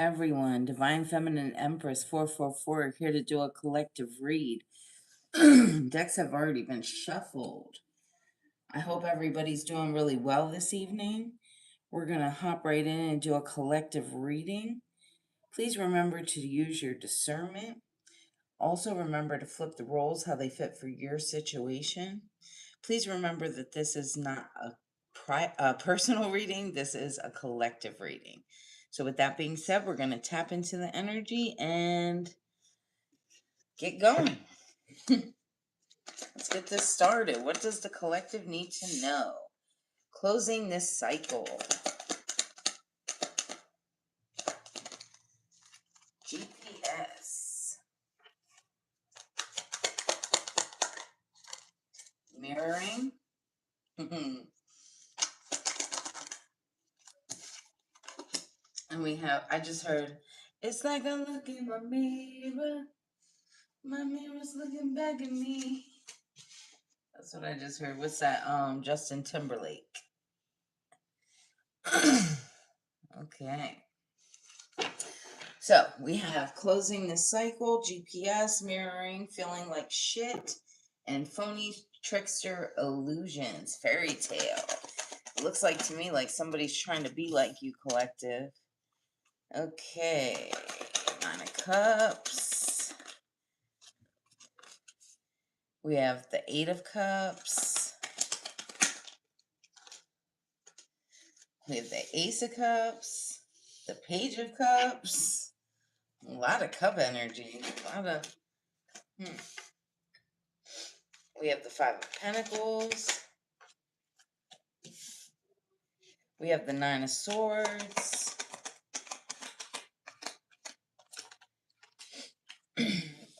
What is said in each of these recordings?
Everyone, Divine Feminine Empress 444 here to do a collective read. Decks have already been shuffled. I hope everybody's doing really well this evening. We're going to hop right in and do a collective reading. Please remember to use your discernment. Also remember to flip the roles how they fit for your situation. Please remember that this is not a personal reading. This is a collective reading. So with that being said, we're going to tap into the energy and get going. Let's get this started. What does the collective need to know? Closing this cycle. GPS. Mirroring. And we have, I just heard, it's like I look in my mirror. My mirror's looking back at me. That's what I just heard. What's that? Justin Timberlake. Okay. So we have closing this cycle, GPS, mirroring, feeling like shit, and phony trickster illusions, fairy tale. It looks like to me like somebody's trying to be like you, collective. Okay, 9 of Cups. We have the 8 of Cups. We have the Ace of Cups, the Page of Cups. A lot of cup energy. A lot of... We have the 5 of Pentacles. We have the 9 of Swords.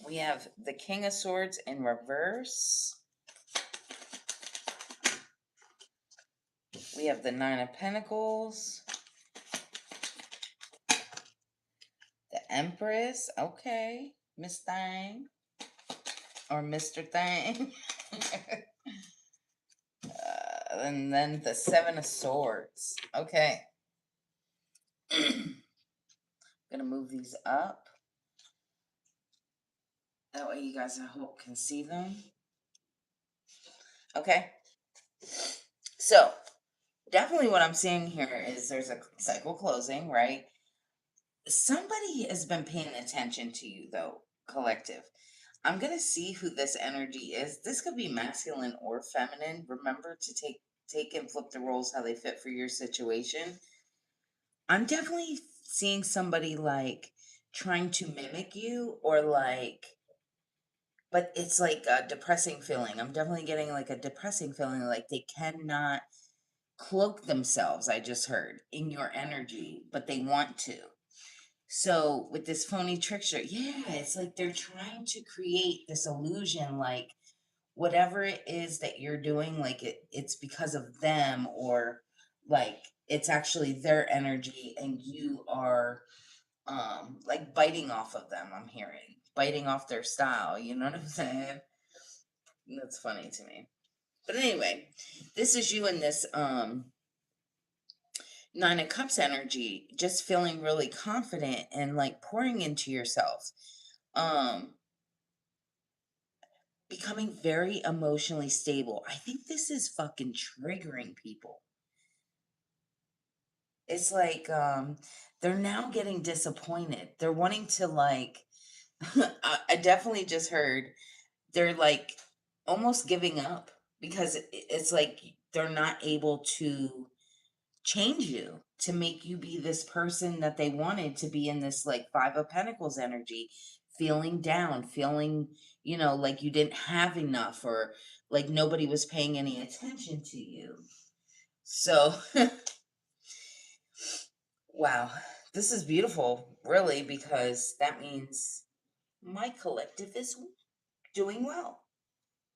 We have the King of Swords in reverse. We have the 9 of Pentacles. The Empress. Okay. Miss Thang. Or Mr. Thang. And then the 7 of Swords. Okay. I'm going to move these up. That way you guys, I hope, can see them. Okay. So, definitely what I'm seeing here is there's a cycle closing, right? Somebody has been paying attention to you, though, collective. I'm going to see who this energy is. This could be masculine or feminine. Remember to take and flip the roles how they fit for your situation. I'm definitely seeing somebody like trying to mimic you, or like, but it's like a depressing feeling. I'm definitely getting like a depressing feeling, like they cannot cloak themselves, I just heard, in your energy, but they want to. So with this phony trickster, yeah, it's like they're trying to create this illusion, like whatever it is that you're doing, like it's because of them, or like it's actually their energy and you are like biting off of them. I'm hearing biting off their style, you know what I'm saying? That's funny to me. But anyway, this is you in this 9 of Cups energy, just feeling really confident and like pouring into yourself. Becoming very emotionally stable. I think this is fucking triggering people. It's like they're now getting disappointed. They're wanting to like I definitely just heard they're like almost giving up, because it's like they're not able to change you to make you be this person that they wanted to be, in this like 5 of Pentacles energy, feeling down, feeling, you know, like you didn't have enough, or like nobody was paying any attention to you. So, wow, this is beautiful, really, because that means my collective is doing well.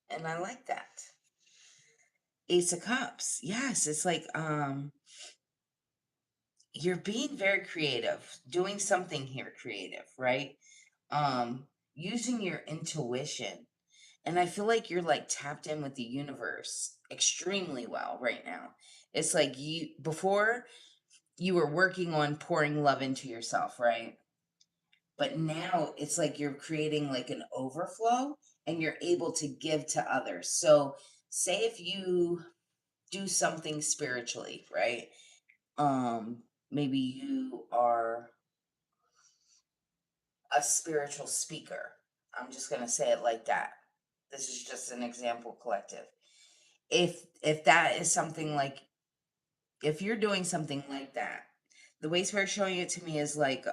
And I like that. Ace of Cups. Yes, it's like, you're being very creative, doing something here creative, right? Using your intuition. And I feel like you're like tapped in with the universe extremely well right now. It's like you, before, you were working on pouring love into yourself, right? But now it's like you're creating like an overflow and you're able to give to others. So, say if you do something spiritually, right? Maybe you are a spiritual speaker. I'm just going to say it like that. This is just an example, collective. If that is something like, if you're doing something like that, the way Spirit's showing it to me is like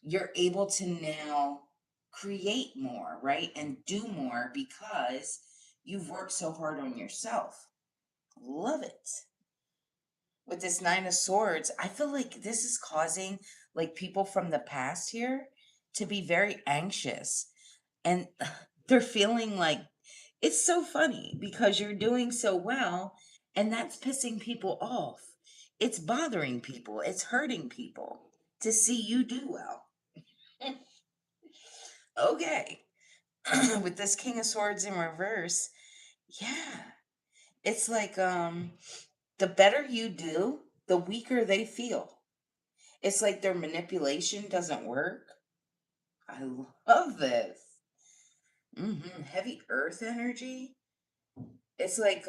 you're able to now create more, right? And do more because you've worked so hard on yourself. Love it. With this Nine of Swords, I feel like this is causing like people from the past here to be very anxious, and they're feeling like it's so funny because you're doing so well and that's pissing people off. It's bothering people, it's hurting people to see you do well. Okay. With this King of Swords in reverse, yeah. It's like the better you do, the weaker they feel. It's like their manipulation doesn't work. I love this. Heavy earth energy. It's like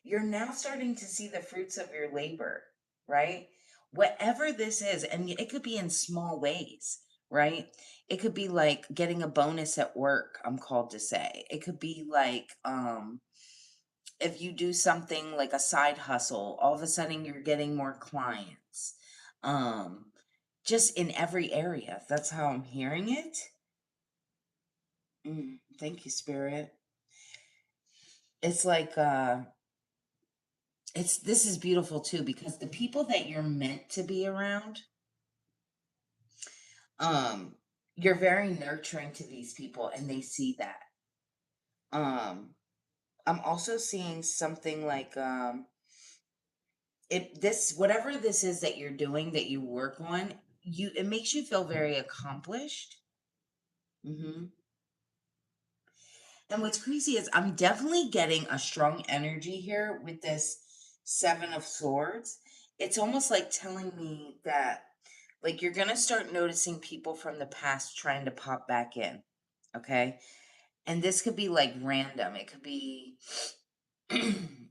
you're now starting to see the fruits of your labor, right? Whatever this is, and it could be in small ways, right? It could be like getting a bonus at work, I'm called to say. It could be like if you do something like a side hustle, all of a sudden you're getting more clients. Um just in every area. That's how I'm hearing it. Thank you, Spirit. It's like it's this is beautiful too because the people that you're meant to be around, um, you're very nurturing to these people and they see that. Um, I'm also seeing something like it this whatever this is that you're doing that you work on, you it makes you feel very accomplished. hmm And what's crazy is I'm definitely getting a strong energy here with this Seven of Swords. It's almost like telling me that, like, you're going to start noticing people from the past trying to pop back in. Okay. And this could be like random. It could be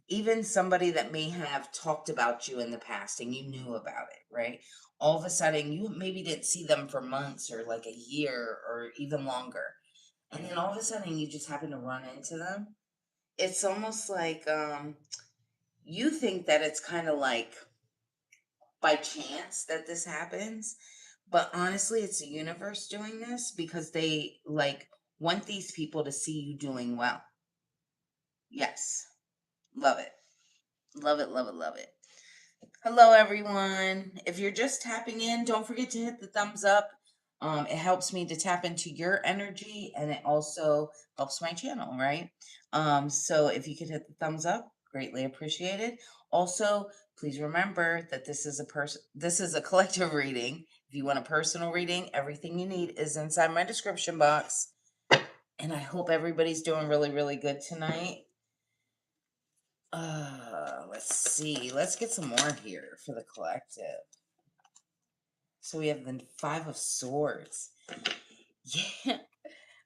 even somebody that may have talked about you in the past and you knew about it, right? All of a sudden, you maybe didn't see them for months or like a year or even longer, and then all of a sudden you just happen to run into them. It's almost like you think that it's kind of like by chance that this happens, but honestly it's the universe doing this because they like want these people to see you doing well. Yes. Love it. Love it, love it, love it. Hello, everyone. If you're just tapping in, don't forget to hit the thumbs up. It helps me to tap into your energy and it also helps my channel, right? So if you could hit the thumbs up, greatly appreciated. Also, please remember that this is a collective reading. If you want a personal reading, everything you need is inside my description box. And I hope everybody's doing really, really good tonight. Let's see. Let's get some more here for the collective. So we have the Five of Swords. Yeah.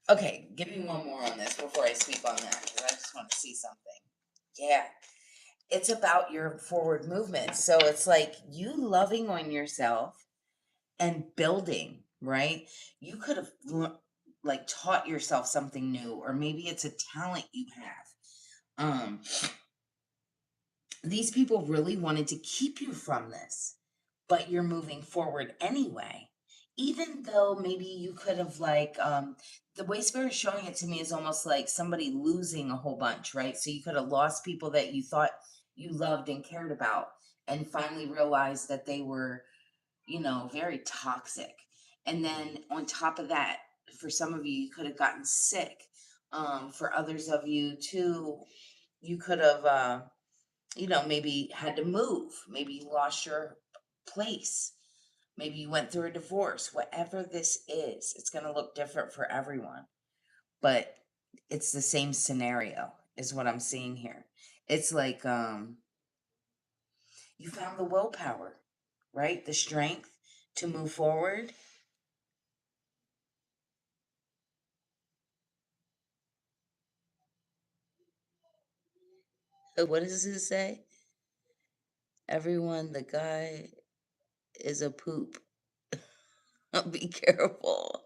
Okay, give me one more on this before I speak on that because I just want to see something. Yeah. It's about your forward movement. So it's like you loving on yourself and building, right? You could have like taught yourself something new, or maybe it's a talent you have. These people really wanted to keep you from this, but you're moving forward anyway. Even though maybe you could have like the way Spirit is showing it to me is almost like somebody losing a whole bunch, right? So you could have lost people that you thought you loved and cared about and finally realized that they were, very toxic. And then on top of that, for some of you, you could have gotten sick. For others of you too, you could have maybe had to move. Maybe you lost your place. Maybe you went through a divorce. Whatever this is, it's going to look different for everyone. But it's the same scenario, is what I'm seeing here. It's like You found the willpower, right? The strength to move forward. What does it say? Everyone, the guy is a poop. Be careful.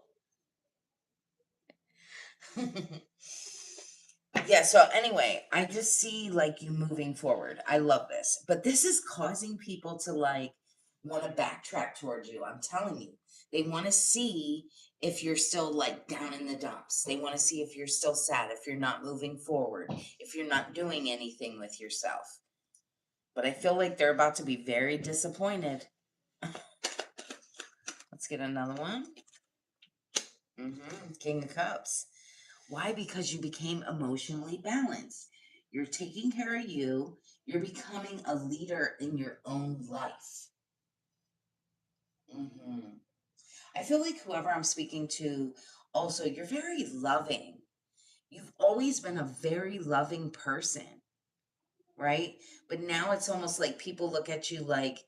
Yeah, so anyway, I just see like you moving forward. I love this. But this is causing people to like want to backtrack towards you. I'm telling you. They want to see if you're still like down in the dumps. They want to see if you're still sad, if you're not moving forward, if you're not doing anything with yourself. But I feel like they're about to be very disappointed. Let's get another one. King of Cups. Why? Because you became emotionally balanced. You're taking care of you. You're becoming a leader in your own life. hmm I feel like whoever I'm speaking to, also, you're very loving. You've always been a very loving person, right? But now it's almost like people look at you like,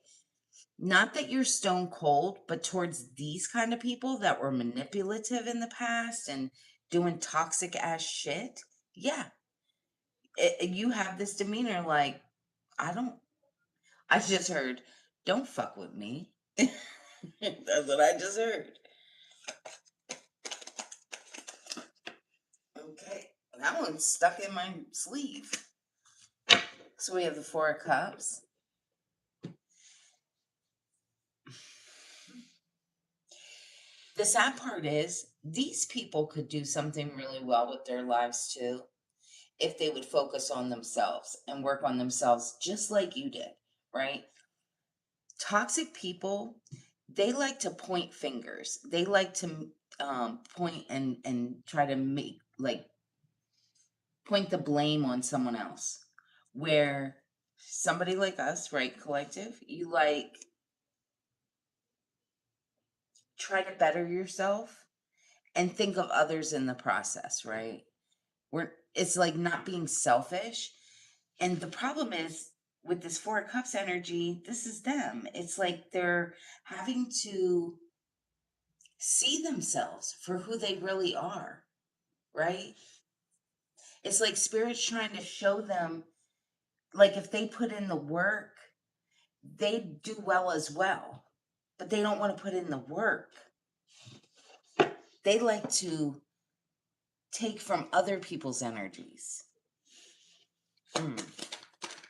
not that you're stone cold, but towards these kind of people that were manipulative in the past and doing toxic ass shit. Yeah, you have this demeanor like, I don't, I just heard, don't fuck with me. That's what I just heard. Okay, that one's stuck in my sleeve. So we have the Four of Cups. The sad part is, these people could do something really well with their lives too if they would focus on themselves and work on themselves just like you did, right? Toxic people, they like to point fingers. They like to point and try to make like point the blame on someone else. Where somebody like us, right, collective, you like try to better yourself and think of others in the process, right? Where it's like not being selfish. And the problem is with this Four of Cups energy, this is them. It's like they're having to see themselves for who they really are, right? It's like spirit's trying to show them, like, if they put in the work, they do well as well, but they don't want to put in the work. They like to take from other people's energies. Mm.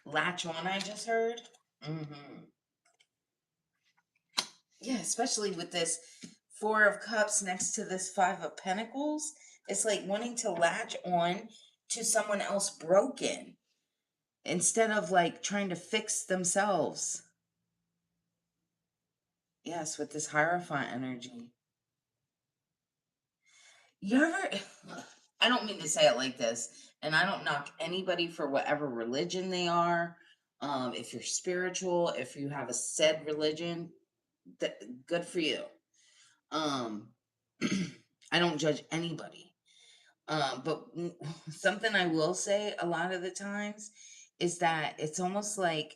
Latch on, I just heard. hmm Yeah, especially with this Four of Cups next to this Five of Pentacles. It's like wanting to latch on to someone else broken instead of like trying to fix themselves. Yes, with this Hierophant energy. You ever, I don't mean to say it like this, and I don't knock anybody for whatever religion they are. If you're spiritual, if you have a said religion, that good for you. Um, I don't judge anybody. But something I will say a lot of the times is that it's almost like,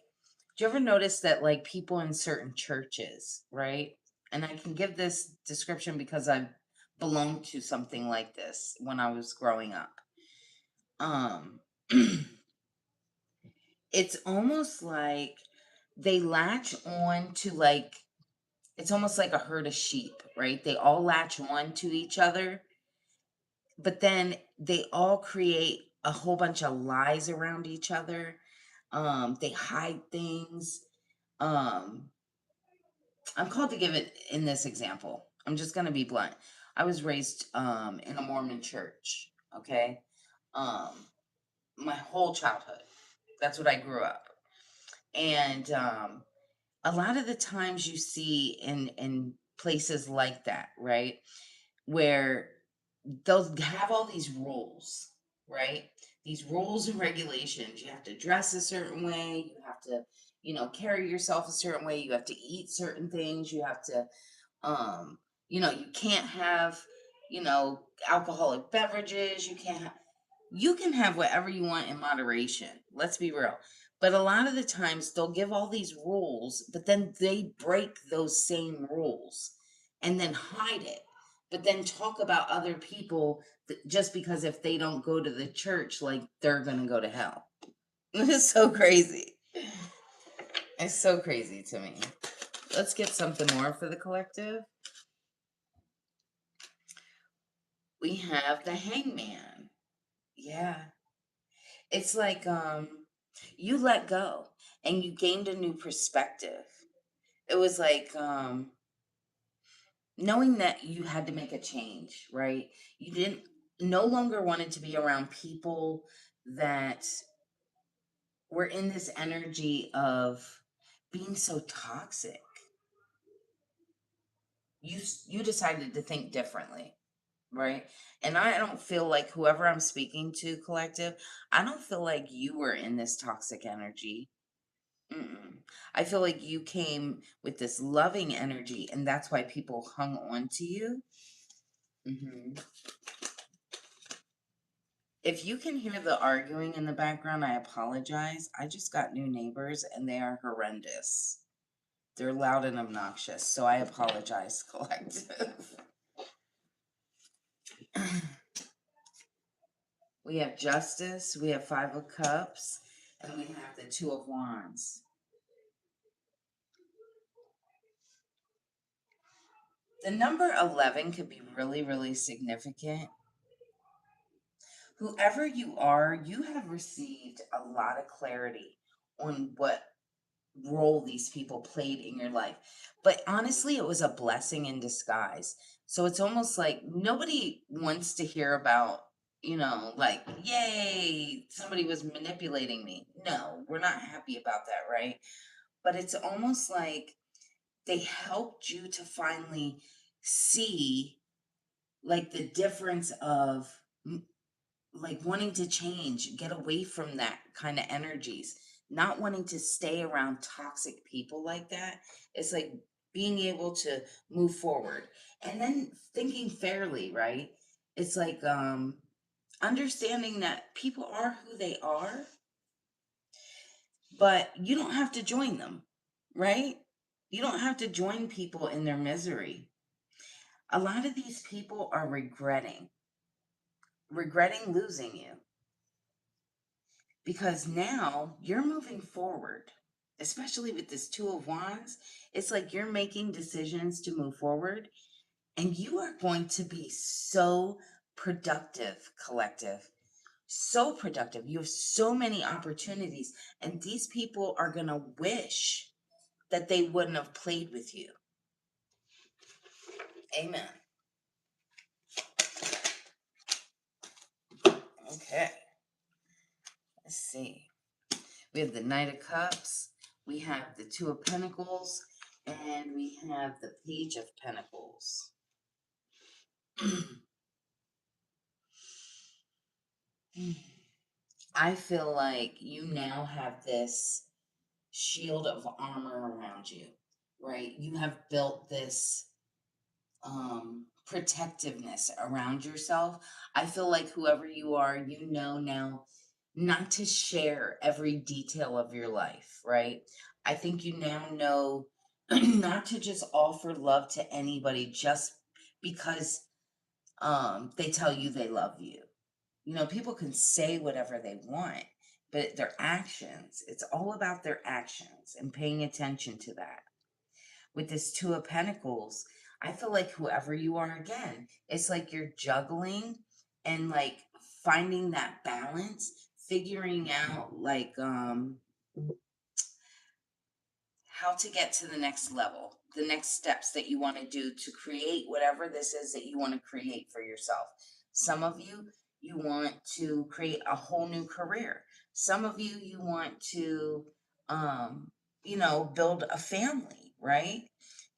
do you ever notice that like people in certain churches, right? And I can give this description because I belonged to something like this when I was growing up. Um, it's almost like they latch on to like, it's almost like a herd of sheep, right? They all latch on to each other, but then they all create a whole bunch of lies around each other. They hide things. Um, I'm called to give it in this example. I'm just going to be blunt. I was raised in a Mormon church, okay? Um, my whole childhood. That's what I grew up. And a lot of the times you see in places like that, right? Where they'll have all these rules, right? These rules and regulations. You have to dress a certain way. You have to, carry yourself a certain way. You have to eat certain things. You have to, um, you can't have, alcoholic beverages. You can't have, you can have whatever you want in moderation. Let's be real. But a lot of the times they'll give all these rules, but then they break those same rules and then hide it. But then talk about other people just because if they don't go to the church, like they're going to go to hell. It's so crazy. It's so crazy to me. Let's get something more for the collective. We have the hangman. Yeah. It's like you let go and you gained a new perspective. It was like knowing that you had to make a change, right? You didn't no longer wanted to be around people that were in this energy of being so toxic. You decided to think differently, right? And I don't feel like whoever I'm speaking to, collective, I don't feel like you were in this toxic energy. Mm-mm. I feel like you came with this loving energy, and that's why people hung on to you. Hmm. If you can hear the arguing in the background, I apologize. I just got new neighbors, and they are horrendous. They're loud and obnoxious, so I apologize, collective. We have Justice, we have Five of Cups, and we have the Two of Wands. The number 11 could be really, really significant. Whoever you are, you have received a lot of clarity on what role these people played in your life. But honestly, it was a blessing in disguise. So it's almost like nobody wants to hear about, like, yay, somebody was manipulating me. No, we're not happy about that, right? But it's almost like they helped you to finally see like the difference of like wanting to change, get away from that kind of energies, not wanting to stay around toxic people like that. It's like being able to move forward and then thinking fairly, right? It's like understanding that people are who they are, but you don't have to join them, right? You don't have to join people in their misery. A lot of these people are regretting losing you because now you're moving forward, especially with this Two of Wands. It's like you're making decisions to move forward, and you are going to be so productive, collective. So productive. You have so many opportunities, and these people are going to wish that they wouldn't have played with you. Amen. Okay. Let's see. We have the Knight of Cups, we have the Two of Pentacles, and we have the Page of Pentacles. I feel like you now have this shield of armor around you, right? You have built this protectiveness around yourself. I feel like whoever you are, you know now not to share every detail of your life, right? I think you now know not to just offer love to anybody just because they tell you they love you. People can say whatever they want, but their actions, it's all about their actions and paying attention to that. With this Two of Pentacles, I feel like whoever you are, again, it's like you're juggling and like finding that balance, figuring out like how to get to the next level, the next steps that you want to do to create whatever this is that you want to create for yourself. Some of you, you want to create a whole new career. Some of you, you want to, build a family, right?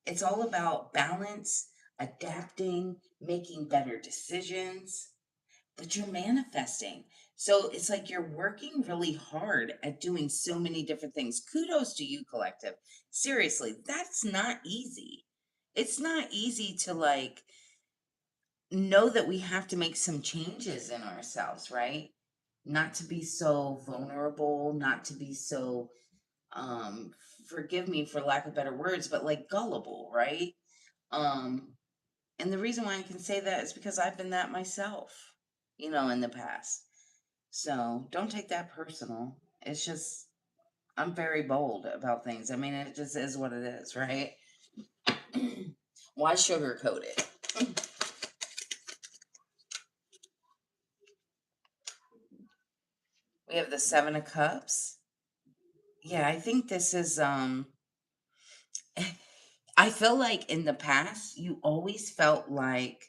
It's all about balance, adapting, making better decisions, but you're manifesting. So it's like you're working really hard at doing so many different things. Kudos to you, collective. Seriously, that's not easy. It's not easy to know that we have to make some changes in ourselves, right? not to be so vulnerable, not to be so, um, forgive me for lack of better words, but like gullible, right? Um, and the reason why I can say that is because I've been that myself, in the past. So don't take that personal. It's just, I'm very bold about things. I mean, it just is what it is, right? Why sugarcoat it? We have the Seven of Cups. Yeah, I think this is, I feel like in the past, you always felt like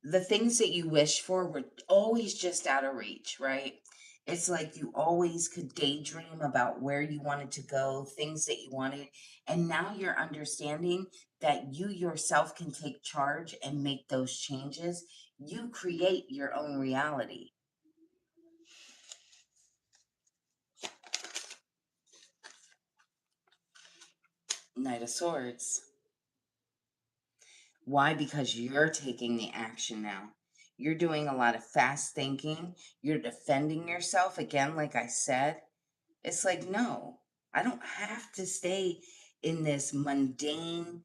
the things that you wish for were always just out of reach, right? It's like you always could daydream about where you wanted to go, things that you wanted. And now you're understanding that you yourself can take charge and make those changes. You create your own reality. Knight of Swords. Why? Because you're taking the action now. You're doing a lot of fast thinking. You're defending yourself again, like I said. It's like, no, I don't have to stay in this mundane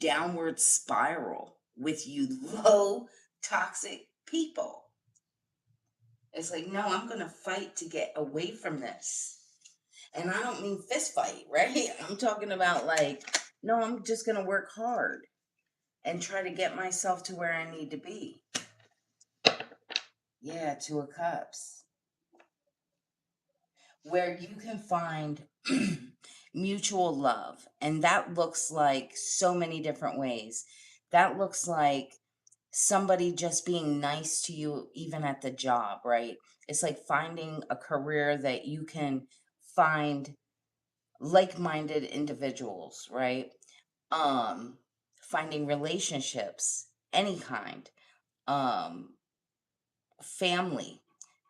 downward spiral with you low toxic people. It's like, no, I'm going to fight to get away from this. And I don't mean fist fight, right? I'm talking about like, no, I'm just going to work hard and try to get myself to where I need to be. Yeah, Two of Cups. Where you can find mutual love. And that looks like so many different ways. That looks like somebody just being nice to you, even at the job, right? It's like finding a career that you can find like minded individuals, right? Um, Finding relationships, any kind. Um, Family.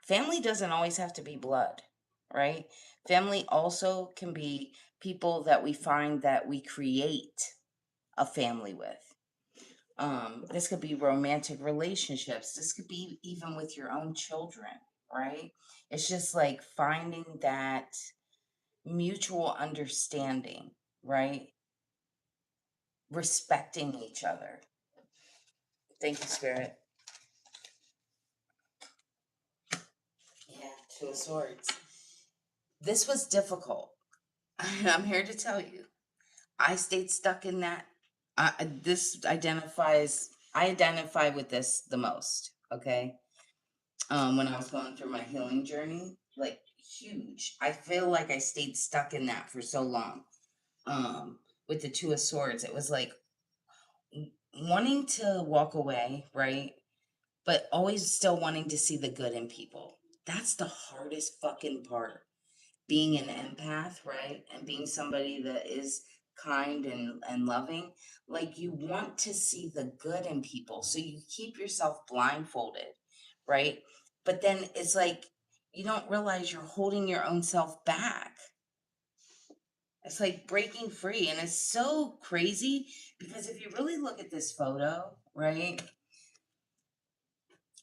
Family doesn't always have to be blood, right? Family also can be people that we find that we create a family with. This could be romantic relationships. This could be even with your own children, right? It's just like finding that mutual understanding, right? Respecting each other. Thank you, Spirit. Yeah, Two of Swords. This was difficult. I'm here to tell you. I stayed stuck in that. This identifies, I identify with this the most, okay? When I was going through my healing journey, like huge. I feel like I stayed stuck in that for so long. With the Two of Swords, it was like wanting to walk away, right? But always still wanting to see the good in people. That's the hardest fucking part, being an empath, right? And being somebody that is kind and loving, like you want to see the good in people. So you keep yourself blindfolded, right? But then it's like you don't realize you're holding your own self back. It's like breaking free. And it's so crazy because if you really look at this photo, right?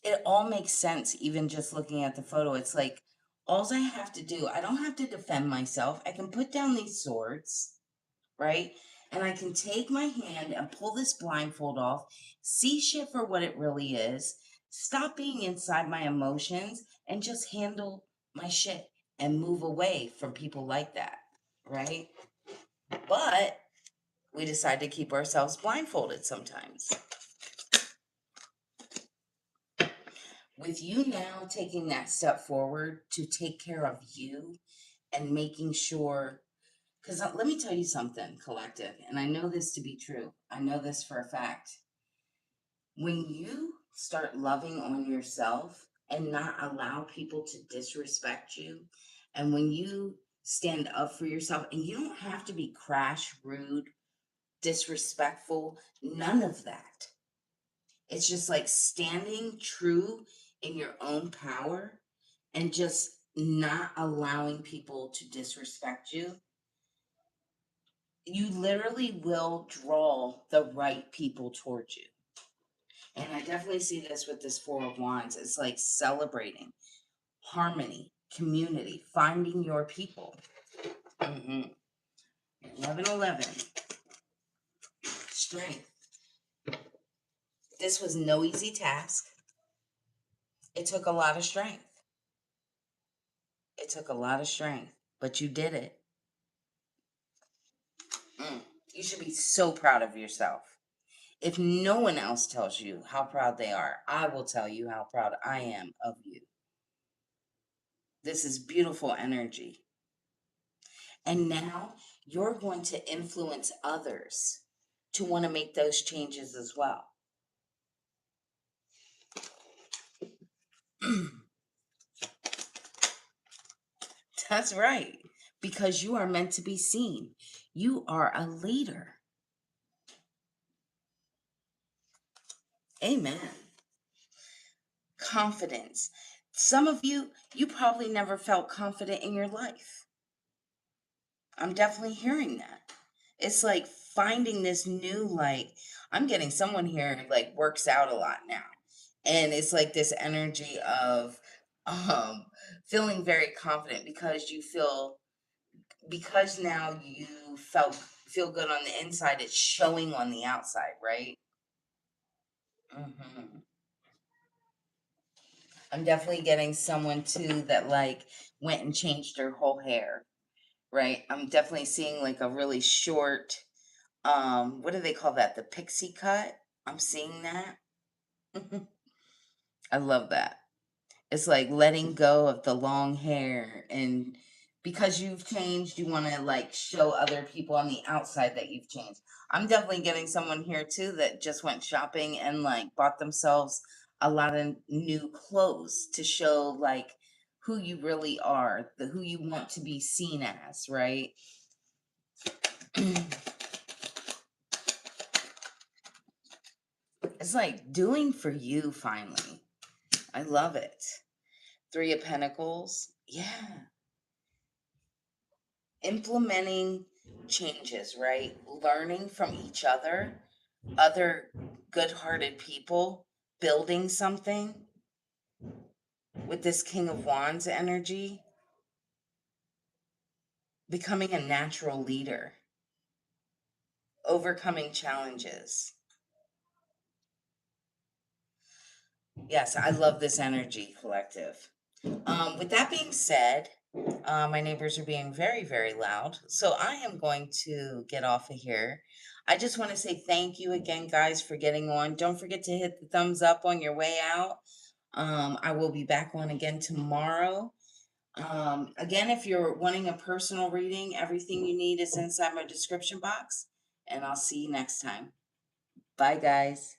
It all makes sense, even just looking at the photo. It's like, all I have to do, I don't have to defend myself. I can put down these swords, right? And I can take my hand and pull this blindfold off, see shit for what it really is, stop being inside my emotions, and just handle my shit and move away from people like that, right? But we decide to keep ourselves blindfolded sometimes. With you now taking that step forward to take care of you and making sure, because let me tell you something, collective, and I know this to be true. I know this for a fact. When you start loving on yourself and not allow people to disrespect you, and when you stand up for yourself, and you don't have to be crash, rude, disrespectful, none of that. It's just like standing true in your own power and just not allowing people to disrespect you. You literally will draw the right people towards you. And I definitely see this with this Four of Wands. It's like celebrating. harmony, community, finding your people. 1111, strength. This was no easy task. It took a lot of strength. It took a lot of strength, but you did it. You should be so proud of yourself. If no one else tells you how proud they are, I will tell you how proud I am of you. This is beautiful energy. And now you're going to influence others to want to make those changes as well. That's right. Because you are meant to be seen. You are a leader. Amen. Confidence. Some of you, you probably never felt confident in your life. I'm definitely hearing that. It's like finding this new, like, I'm getting someone here like works out a lot now. And it's like this energy of um feeling very confident because you feel, because now you feel good on the inside, it's showing on the outside, right? hmm I'm definitely getting someone too that like went and changed their whole hair, right? I'm definitely seeing like a really short, what do they call that? The pixie cut. I'm seeing that. I love that. It's like letting go of the long hair, and because you've changed, you want to like show other people on the outside that you've changed. I'm definitely getting someone here too that just went shopping and like bought themselves a lot of new clothes to show like who you really are, the who you want to be seen as, right? It's like doing for you finally. I love it. Three of Pentacles. Yeah. Implementing changes, right? Learning from each other good-hearted people, building something with this King of Wands energy, becoming a natural leader, overcoming challenges. Yes, I love this energy, collective. With that being said, my neighbors are being very, very loud, so I am going to get off of here. I just want to say thank you again, guys, for getting on. Don't forget to hit the thumbs up on your way out. I will be back on again tomorrow. Again, if you're wanting a personal reading, everything you need is inside my description box, and I'll see you next time. Bye, guys.